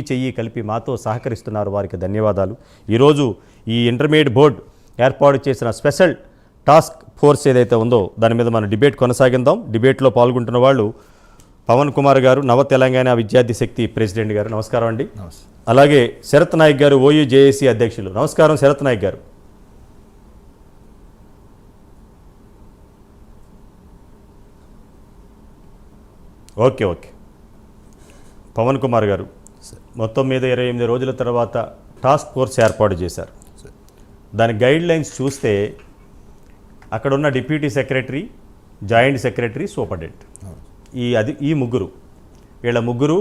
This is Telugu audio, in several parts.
చెయ్యి కలిపి మాతో సహకరిస్తున్నారు. వారికి ధన్యవాదాలు. ఈరోజు ఈ ఇంటర్మీడియట్ బోర్డు ఏర్పాటు చేసిన స్పెషల్ టాస్క్ ఫోర్స్ ఏదైతే ఉందో దాని మీద మనం డిబేట్ కొనసాగిద్దాం. డిబేట్లో పాల్గొంటున్న వాళ్ళు పవన్ కుమార్ గారు, నవ తెలంగాణ విద్యార్థి శక్తి ప్రెసిడెంట్ గారు, నమస్కారం అండి. అలాగే శరత్ నాయక్ గారు, ఓయూ జేఏసీ అధ్యక్షులు. నమస్కారం శరత్ నాయక్ గారు. ఓకే. పవన్ కుమార్ గారు, మొత్తం మీద 28 రోజుల తర్వాత టాస్క్ ఫోర్స్ ఏర్పాటు చేశారు. దాని గైడ్ లైన్స్ చూస్తే అక్కడున్న deputy secretary, joint secretary, superintendent, ఈ వీళ్ళ ముగ్గురు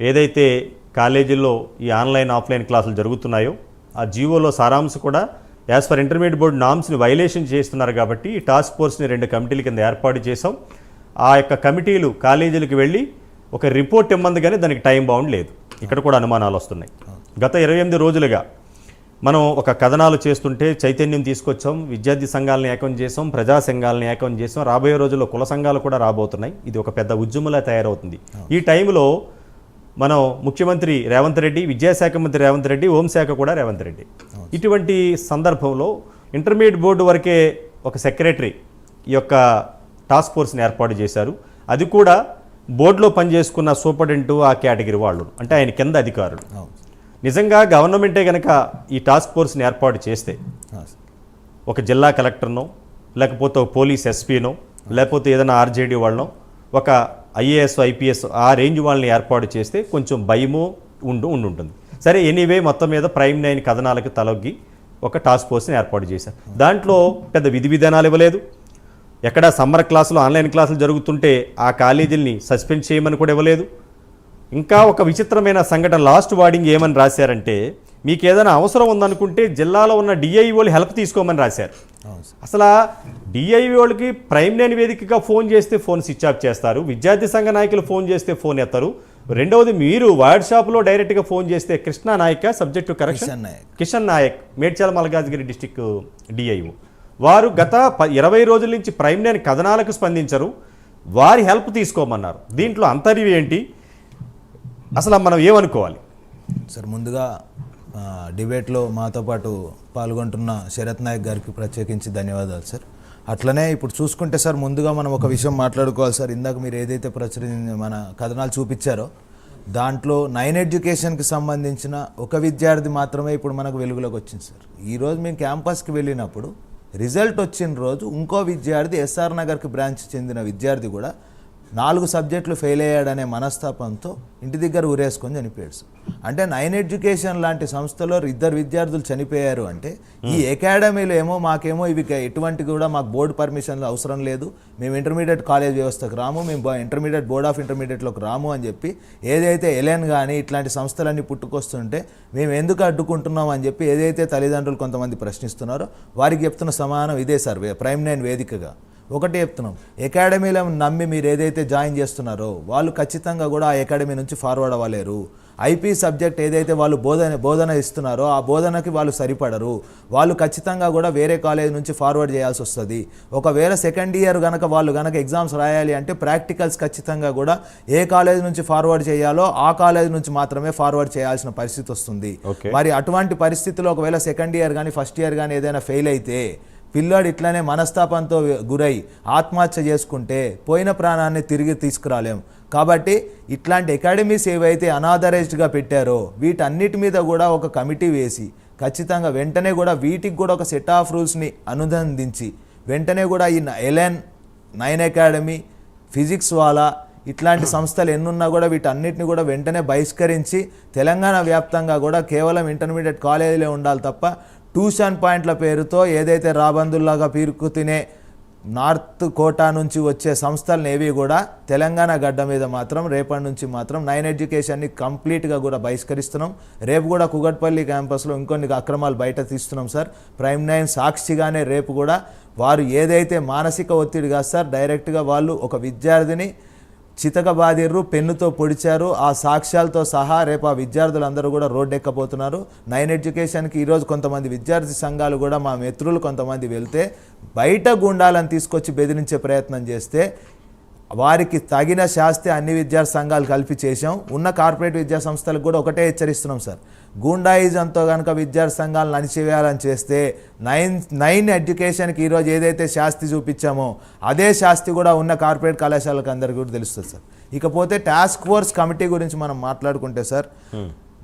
ఏదైతే కాలేజీల్లో ఈ ఆన్లైన్ ఆఫ్లైన్ క్లాసులు జరుగుతున్నాయో ఆ జీవోలో సారాంశం కూడా యాజ్ పర్ ఇంటర్మీడియట్ బోర్డు నామ్స్ని వైలేషన్ చేస్తున్నారు. కాబట్టి ఈ టాస్క్ ఫోర్స్ని 2 కమిటీల కింద ఏర్పాటు చేసాం. ఆ యొక్క కమిటీలు కాలేజీలకు వెళ్ళి ఒక రిపోర్ట్ ఇమ్మంది, కానీ దానికి టైం బౌండ్ లేదు. ఇక్కడ కూడా అనుమానాలు వస్తున్నాయి. గత 28 రోజులుగా మనం ఒక కథనాలు చేస్తుంటే చైతన్యం తీసుకొచ్చాం, విద్యార్థి సంఘాలను ఏకం చేసాం, ప్రజా సంఘాలను ఏకం చేసాం. రాబోయే రోజుల్లో కుల సంఘాలు కూడా రాబోతున్నాయి. ఇది ఒక పెద్ద ఉద్యమంలా తయారవుతుంది. ఈ టైంలో మనం ముఖ్యమంత్రి రేవంత్ రెడ్డి, విద్యాశాఖ మంత్రి రేవంత్ రెడ్డి, హోంశాఖ కూడా రేవంత్ రెడ్డి. ఇటువంటి సందర్భంలో ఇంటర్మీడియట్ బోర్డు వరకే ఒక సెక్రటరీ ఈ యొక్క టాస్క్ ఫోర్స్ని ఏర్పాటు చేశారు. అది కూడా బోర్డులో పనిచేసుకున్న సూపరింటెండెంట్, ఆ కేటగిరీ వాళ్ళు, అంటే ఆయన కింద అధికారులు. నిజంగా గవర్నమెంటే కనుక ఈ టాస్క్ ఫోర్స్ని ఏర్పాటు చేస్తే ఒక జిల్లా కలెక్టర్నో, లేకపోతే ఒక పోలీస్ ఎస్పీనో, లేకపోతే ఏదైనా ఆర్జేడీ వాళ్ళనో, ఒక ఐఏఎస్ ఐపీఎస్ ఆ రేంజ్ వాళ్ళని ఏర్పాటు చేస్తే కొంచెం భయము ఉంటుంది. సరే, ఎనీవే మొత్తం మీద ప్రైమ్ 9 కథనాలకు తలొగ్గి ఒక టాస్క్ ఫోర్స్ని ఏర్పాటు చేశారు. దాంట్లో పెద్ద విధి విధానాలు ఇవ్వలేదు. ఎక్కడ సమ్మర్ క్లాసులు, ఆన్లైన్ క్లాసులు జరుగుతుంటే ఆ కాలేజీల్ని సస్పెండ్ చేయమని కూడా ఇవ్వలేదు. ఇంకా ఒక విచిత్రమైన సంఘటన, లాస్ట్ వార్డింగ్ ఏమని రాశారంటే, మీకు ఏదైనా అవసరం ఉందనుకుంటే జిల్లాలో ఉన్న డిఐఓలు హెల్ప్ తీసుకోమని రాశారు. అసలు డిఐఓలకి ప్రైమ్ 9 వేదికగా ఫోన్ చేస్తే ఫోన్ స్విచ్ ఆఫ్ చేస్తారు, విద్యార్థి సంఘ నాయకులు ఫోన్ చేస్తే ఫోన్ ఎత్తారు. రెండవది, మీరు వాట్సాప్లో డైరెక్ట్గా ఫోన్ చేస్తే Krishna Nayak, subject correction Kishan Nayak, Medchal Malkajgiri district DIO, వారు గత 20 రోజుల నుంచి ప్రైమ్ 9 కథనాలకు స్పందించరు, వారి హెల్ప్ తీసుకోమన్నారు. దీంట్లో అంతర్యం ఏంటి, అసలు మనం ఏమనుకోవాలి సార్? ముందుగా డిబేట్లో మాతో పాటు పాల్గొంటున్న శరత్ నాయక్ గారికి ప్రత్యేకించి ధన్యవాదాలు సార్. అట్లనే ఇప్పుడు చూసుకుంటే సార్, ముందుగా మనం ఒక విషయం మాట్లాడుకోవాలి సార్. ఇందాక మీరు ఏదైతే మన కథనాలు చూపించారో దాంట్లో 9 ఎడ్యుకేషన్కి సంబంధించిన ఒక విద్యార్థి మాత్రమే ఇప్పుడు మనకు వెలుగులోకి వచ్చింది సార్. ఈరోజు మేము క్యాంపస్కి వెళ్ళినప్పుడు రిజల్ట్ వచ్చిన రోజు ఇంకో విద్యార్థి, ఎస్ఆర్ నగర్కి బ్రాంచ్ చెందిన విద్యార్థి కూడా 4 సబ్జెక్టులు ఫెయిల్ అయ్యాడనే మనస్తాపంతో ఇంటి దగ్గర ఊరేసుకొని చనిపోయాడు సార్. అంటే 9 ఎడ్యుకేషన్ లాంటి సంస్థలో 2 విద్యార్థులు చనిపోయారు అంటే ఈ అకాడమీలో మాకేమో ఇవి ఎటువంటి కూడా మాకు బోర్డు పర్మిషన్లు అవసరం లేదు, మేము ఇంటర్మీడియట్ కాలేజ్ వ్యవస్థకు రాము, మేము ఇంటర్మీడియట్ బోర్డ్ ఆఫ్ ఇంటర్మీడియట్లోకి రాము అని చెప్పి ఏదైతే ఎలెన్ కానీ ఇట్లాంటి సంస్థలన్నీ పుట్టుకొస్తుంటే మేము ఎందుకు అడ్డుకుంటున్నాం అని చెప్పి ఏదైతే తల్లిదండ్రులు కొంతమంది ప్రశ్నిస్తున్నారో వారికి చెప్తున్న సమాధానం ఇదే సార్. ప్రైమ్ 9 వేదికగా ఒకటి చెప్తున్నాం, అకాడమీలో నమ్మి మీరు ఏదైతే జాయిన్ చేస్తున్నారో వాళ్ళు ఖచ్చితంగా కూడా ఆ అకాడమీ నుంచి ఫార్వర్డ్ అవ్వలేరు. ఐపీ సబ్జెక్ట్ ఏదైతే వాళ్ళు బోధన ఇస్తున్నారో ఆ బోధనకి వాళ్ళు సరిపడరు, వాళ్ళు ఖచ్చితంగా కూడా వేరే కాలేజ్ నుంచి ఫార్వర్డ్ చేయాల్సి వస్తుంది. ఒకవేళ సెకండ్ ఇయర్ వాళ్ళు ఎగ్జామ్స్ రాయాలి అంటే ప్రాక్టికల్స్ ఖచ్చితంగా కూడా ఏ కాలేజ్ నుంచి ఫార్వర్డ్ చేయాలో ఆ కాలేజ్ నుంచి మాత్రమే ఫార్వర్డ్ చేయాల్సిన పరిస్థితి వస్తుంది. మరి అటువంటి పరిస్థితిలో ఒకవేళ సెకండ్ ఇయర్ కానీ ఫస్ట్ ఇయర్ కానీ ఏదైనా ఫెయిల్ అయితే పిల్లాడు ఇట్లానే మనస్తాపంతో గురై ఆత్మహత్య చేసుకుంటే పోయిన ప్రాణాన్ని తిరిగి తీసుకురాలేం. కాబట్టి ఇట్లాంటి అకాడమీస్ ఏవైతే అనాథరైజ్డ్గా పెట్టారో వీటన్నిటి మీద కూడా ఒక కమిటీ వేసి ఖచ్చితంగా వెంటనే కూడా వీటికి కూడా ఒక సెట్ ఆఫ్ రూల్స్ని అనుబంధించి వెంటనే కూడా ఈ ఎలెన్ 9 అకాడమీ, ఫిజిక్స్ వాలా ఇట్లాంటి సంస్థలు ఎన్నున్నా కూడా వీటన్నిటిని కూడా వెంటనే బహిష్కరించి తెలంగాణ వ్యాప్తంగా కూడా కేవలం ఇంటర్మీడియట్ కాలేజీలే ఉండాలి తప్ప ట్యూషన్ పాయింట్ల పేరుతో ఏదైతే రాబందుల్లాగా పీరుకు తినే నార్త్ కోటా నుంచి వచ్చే సంస్థలను ఏవి కూడా తెలంగాణ గడ్డ మీద మాత్రం రేపటి నుంచి మాత్రం 9 ఎడ్యుకేషన్ని కంప్లీట్గా కూడా బహిష్కరిస్తున్నాం. రేపు కూడా కుగట్పల్లి క్యాంపస్లో ఇంకొన్ని అక్రమాలు బయట తీస్తున్నాం సార్. ప్రైమ్ 9 సాక్షిగానే రేపు కూడా వారు ఏదైతే మానసిక ఒత్తిడి కాదు సార్, డైరెక్ట్గా వాళ్ళు ఒక విద్యార్థిని చితకబాదిర్రు, పెన్నుతో పొడిచారు, ఆ సాక్ష్యాలతో సహా రేపు ఆ విద్యార్థులందరూ కూడా రోడ్డెక్కబోతున్నారు. 9 ఎడ్యుకేషన్కి ఈరోజు కొంతమంది విద్యార్థి సంఘాలు కూడా మా మిత్రులు కొంతమంది వెళ్తే బయట గుండాలను తీసుకొచ్చి బెదిరించే ప్రయత్నం చేస్తే వారికి తగిన శాస్తి అన్ని విద్యార్థి సంఘాలు కలిపి చేశాం. ఉన్న కార్పొరేట్ విద్యా సంస్థలకు కూడా ఒకటే హెచ్చరిస్తున్నాం సార్, గూండాయిజంతో కనుక విద్యార్థి సంఘాలను అణిచివేయాలని చేస్తే నైన్ ఎడ్యుకేషన్కి ఈరోజు ఏదైతే శాస్తి చూపించామో అదే శాస్తి కూడా ఉన్న కార్పొరేట్ కళాశాలకు అందరికీ కూడా తెలుస్తుంది సార్. ఇకపోతే టాస్క్ ఫోర్స్ కమిటీ గురించి మనం మాట్లాడుకుంటే సార్,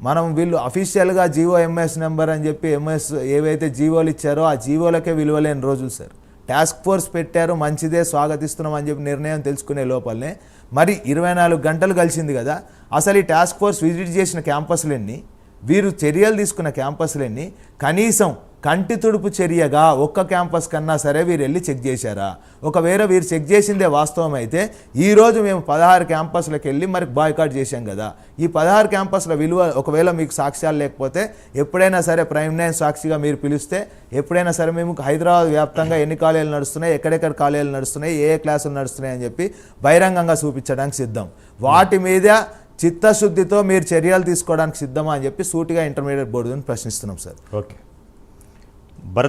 మనం వీళ్ళు అఫీషియల్గా జీవో ఎంఎస్ నెంబర్ అని చెప్పి ఎంఎస్ ఏవైతే జీవోలు ఇచ్చారో ఆ జీవోలకే విలువలేని రోజులు సార్. టాస్క్ ఫోర్స్ పెట్టారు, మంచిదే, స్వాగతిస్తున్నాం అని చెప్పి నిర్ణయం తెలుసుకునే లోపలనే మరి 24 గంటలు కలిసింది కదా. అసలు ఈ టాస్క్ ఫోర్స్ విజిట్ చేసిన క్యాంపస్లన్నీ, వీరు చర్యలు తీసుకున్న క్యాంపస్లన్నీ కనీసం కంటి తుడుపు చర్యగా ఒక్క క్యాంపస్ కన్నా సరే వీరు వెళ్ళి చెక్ చేశారా? ఒకవేళ వీరు చెక్ చేసిందే వాస్తవం అయితే ఈరోజు మేము 16 క్యాంపస్లకు వెళ్ళి మరి బాయ్కాట్ చేశాం కదా. ఈ 16 క్యాంపస్ల విలువ ఒకవేళ మీకు సాక్ష్యాలు లేకపోతే ఎప్పుడైనా సరే ప్రైమ్ నైన్ సాక్షిగా మీరు పిలిస్తే ఎప్పుడైనా సరే మేము హైదరాబాద్ వ్యాప్తంగా ఎన్ని కాలేజీలు నడుస్తున్నాయి, ఎక్కడెక్కడ కాలేజీలు నడుస్తున్నాయి, ఏ క్లాసులు నడుస్తున్నాయి అని చెప్పి బహిరంగంగా చూపించడానికి సిద్ధం. వాటి మీద చిత్తశుద్ధితో మీరు చర్యలు తీసుకోవడానికి సిద్ధమా అని చెప్పి సూటిగా ఇంటర్మీడియట్ బోర్డుని ప్రశ్నిస్తున్నాం సార్. ఓకే. భరత్